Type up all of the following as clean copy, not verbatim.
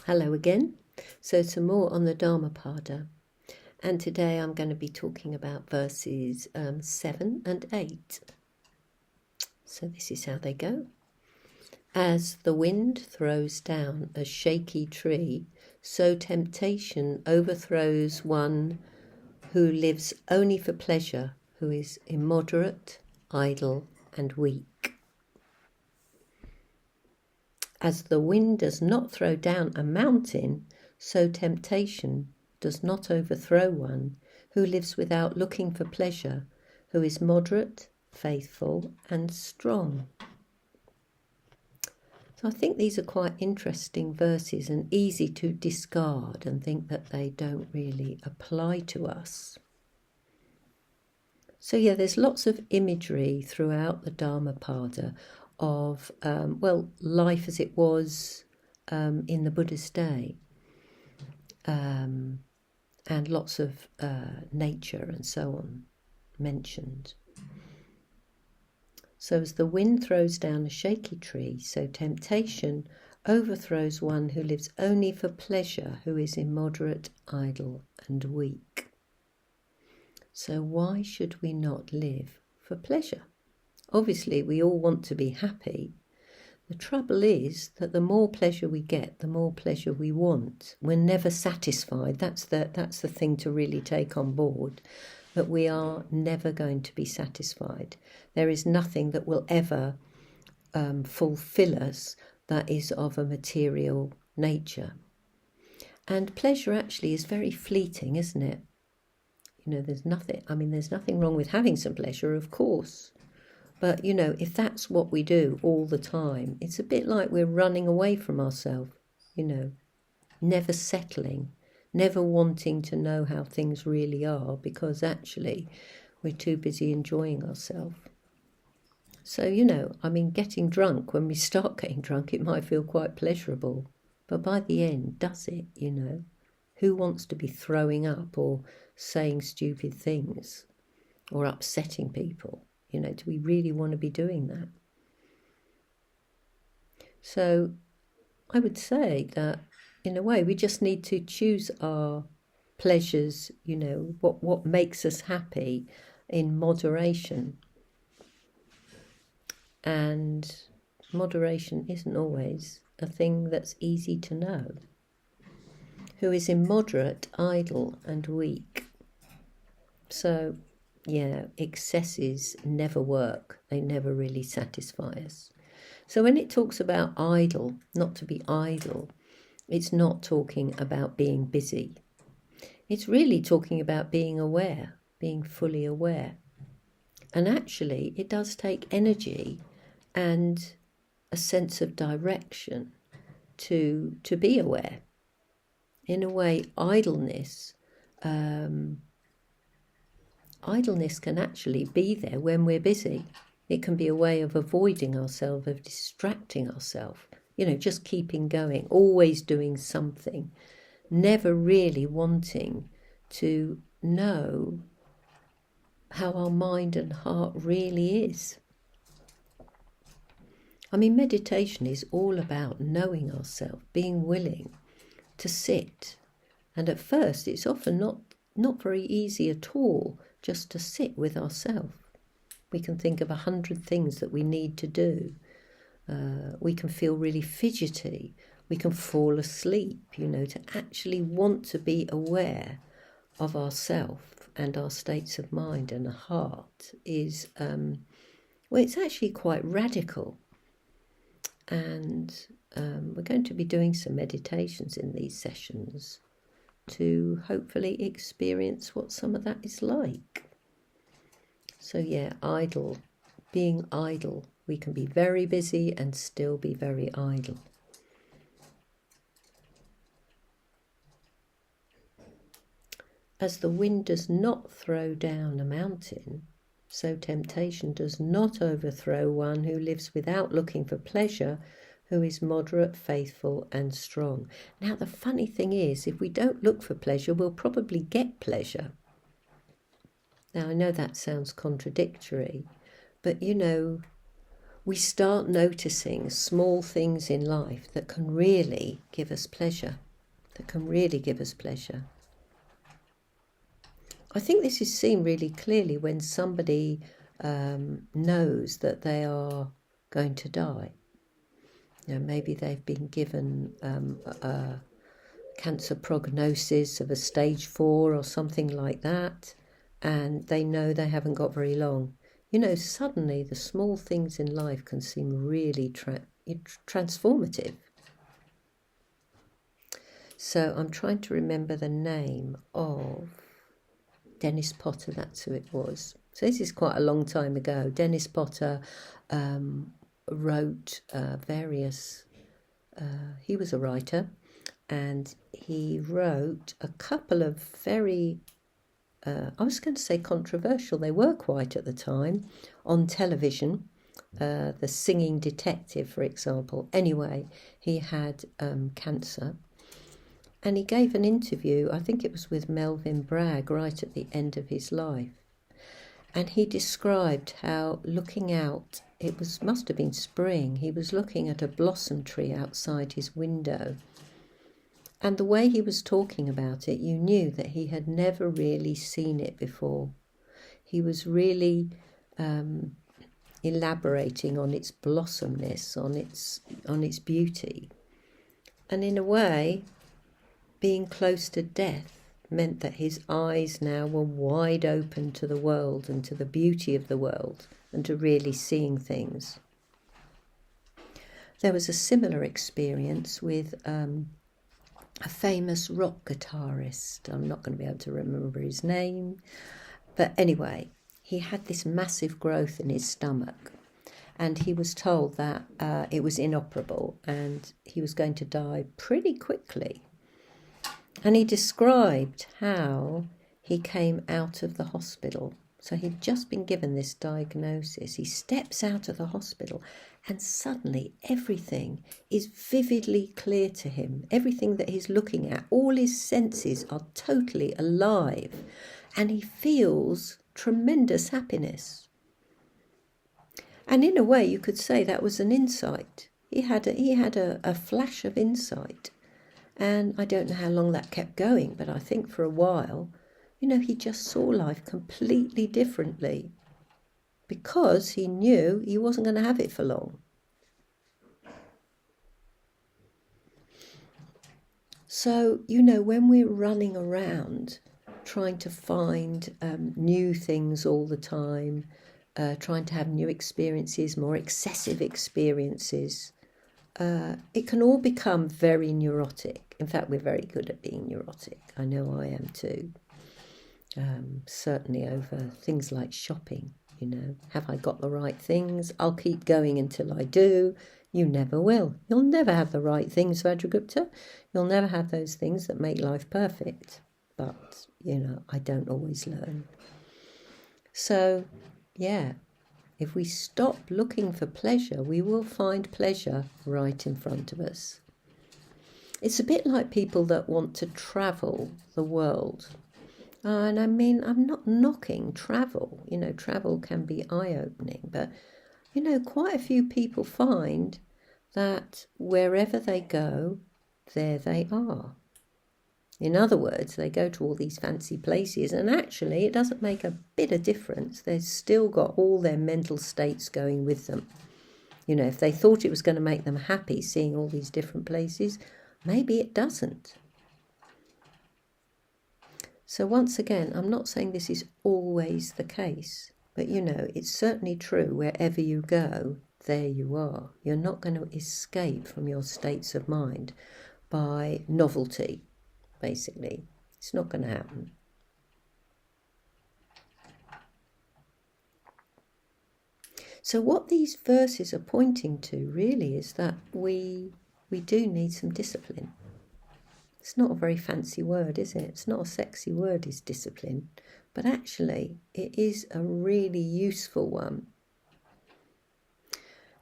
Hello again. So some more on the Dhammapada, and today I'm going to be talking about verses 7 and 8. So this is how they go. As the wind throws down a shaky tree, so temptation overthrows one who lives only for pleasure, who is immoderate, idle, and weak. As the wind does not throw down a mountain, so temptation does not overthrow one who lives without looking for pleasure, who is moderate, faithful, and strong. So I think these are quite interesting verses and easy to discard and think that they don't really apply to us. So yeah, there's lots of imagery throughout the Dhammapada of, life as it was in the Buddhist day, and lots of nature and so on mentioned. So as the wind throws down a shaky tree, so temptation overthrows one who lives only for pleasure, who is immoderate, idle, and weak. So why should we not live for pleasure? Obviously, we all want to be happy. The trouble is that the more pleasure we get, the more pleasure we want. We're never satisfied. That's the thing to really take on board, that we are never going to be satisfied. There is nothing that will ever fulfill us that is of a material nature. And pleasure actually is very fleeting, isn't it? You know, there's nothing wrong with having some pleasure, of course. But, you know, if that's what we do all the time, it's a bit like we're running away from ourselves, you know, never settling, never wanting to know how things really are, because actually we're too busy enjoying ourselves. So, you know, getting drunk, when we start getting drunk, it might feel quite pleasurable. But by the end, does it, you know? Who wants to be throwing up or saying stupid things or upsetting people? You know, do we really want to be doing that? So I would say that, in a way, we just need to choose our pleasures, you know, what makes us happy in moderation. And moderation isn't always a thing that's easy to know. Who is immoderate, idle, and weak. So yeah, excesses never work. They never really satisfy us. So when it talks about idle, not to be idle, it's not talking about being busy. It's really talking about being aware, being fully aware. And actually, it does take energy and a sense of direction to be aware. In a way, idleness can actually be there when we're busy. It can be a way of avoiding ourselves, of distracting ourselves, you know, just keeping going, always doing something, never really wanting to know how our mind and heart really is. Meditation is all about knowing ourselves, being willing to sit. And at first, it's often not very easy at all just to sit with ourselves. We can think of 100 things that we need to do. We can feel really fidgety. We can fall asleep, you know, to actually want to be aware of ourselves and our states of mind and heart is, it's actually quite radical. And we're going to be doing some meditations in these sessions to hopefully experience what some of that is like. So yeah, being idle. We can be very busy and still be very idle. As the wind does not throw down a mountain, so temptation does not overthrow one who lives without looking for pleasure, who is moderate, faithful, and strong. Now, the funny thing is, if we don't look for pleasure, we'll probably get pleasure. Now, I know that sounds contradictory, but, you know, we start noticing small things in life that can really give us pleasure, I think this is seen really clearly when somebody knows that they are going to die. Maybe they've been given a cancer prognosis of a stage 4 or something like that, and they know they haven't got very long. Suddenly the small things in life can seem really transformative. So I'm trying to remember the name of Dennis Potter, that's who it was. So this is quite a long time ago. Dennis Potter wrote various, he was a writer, and he wrote a couple of very, I was going to say controversial, they were quite at the time, on television. The Singing Detective, for example. Anyway, he had cancer. And he gave an interview, I think it was with Melvyn Bragg, right at the end of his life. And he described how looking out, must have been spring, he was looking at a blossom tree outside his window. And the way he was talking about it, you knew that he had never really seen it before. He was really elaborating on its blossomness, on its beauty. And in a way, being close to death meant that his eyes now were wide open to the world and to the beauty of the world and to really seeing things. There was a similar experience with a famous rock guitarist. I'm not going to be able to remember his name. But anyway, he had this massive growth in his stomach. And he was told that it was inoperable and he was going to die pretty quickly. And he described how he came out of the hospital. So he'd just been given this diagnosis. He steps out of the hospital and suddenly everything is vividly clear to him. Everything that he's looking at, all his senses are totally alive. And he feels tremendous happiness. And in a way, you could say that was an insight. He had a flash of insight. And I don't know how long that kept going, but I think for a while, he just saw life completely differently because he knew he wasn't going to have it for long. So, when we're running around trying to find new things all the time, trying to have new experiences, more excessive experiences, it can all become very neurotic. In fact, we're very good at being neurotic. I know I am too. Certainly over things like shopping, Have I got the right things? I'll keep going until I do. You never will. You'll never have the right things, Vajragupta. You'll never have those things that make life perfect. But, I don't always learn. So, yeah. If we stop looking for pleasure, we will find pleasure right in front of us. It's a bit like people that want to travel the world. And I mean, I'm not knocking travel. Travel can be eye-opening. But, quite a few people find that wherever they go, there they are. In other words, they go to all these fancy places and actually it doesn't make a bit of difference. They've still got all their mental states going with them. If they thought it was going to make them happy seeing all these different places, maybe it doesn't. So once again, I'm not saying this is always the case, but it's certainly true wherever you go, there you are. You're not going to escape from your states of mind by novelty. Basically, it's not going to happen. So what these verses are pointing to really is that we do need some discipline. It's not a very fancy word, is it? It's not a sexy word, is discipline. But actually, it is a really useful one.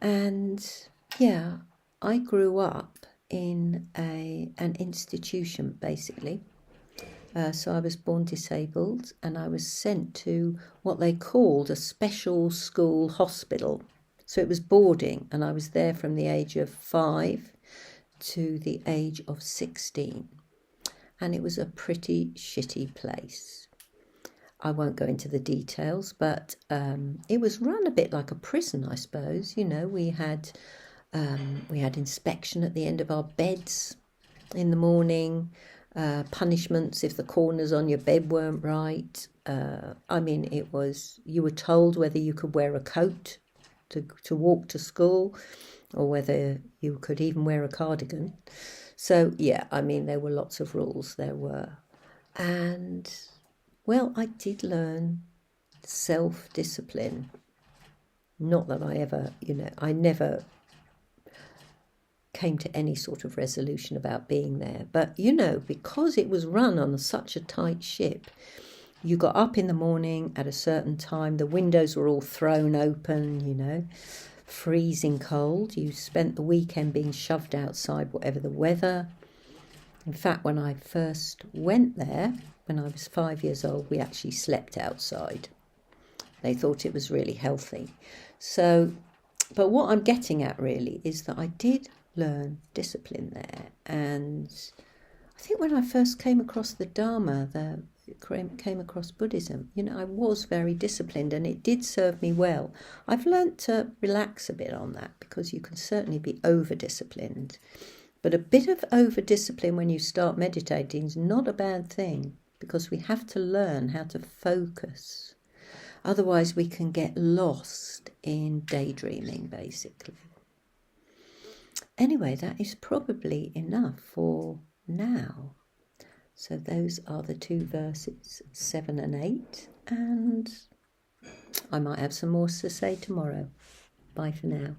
And yeah, I grew up in an institution, basically. So I was born disabled and I was sent to what they called a special school hospital. So it was boarding, and I was there from the age of 5 to the age of 16. And it was a pretty shitty place. I won't go into the details, but it was run a bit like a prison, I suppose. You know, we had inspection at the end of our beds in the morning, punishments if the corners on your bed weren't right. I mean, you were told whether you could wear a coat to walk to school, or whether you could even wear a cardigan. So, yeah, I mean, there were lots of rules, there were. And, well, I did learn self-discipline. Not that I ever, I never came to any sort of resolution about being there. But, because it was run on such a tight ship, you got up in the morning at a certain time, the windows were all thrown open, freezing cold. You spent the weekend being shoved outside, whatever the weather. In fact, when I first went there, when I was 5 years old, we actually slept outside. They thought it was really healthy. So, but what I'm getting at really is that I did learn discipline there. And I think when I first came across the Dharma, came across Buddhism, I was very disciplined, and it did serve me well. I've learnt to relax a bit on that, because you can certainly be over-disciplined. But a bit of over-discipline when you start meditating is not a bad thing, because we have to learn how to focus. Otherwise, we can get lost in daydreaming, basically. Anyway, that is probably enough for now. So those are the 2 verses, 7 and 8, and I might have some more to say tomorrow. Bye for now.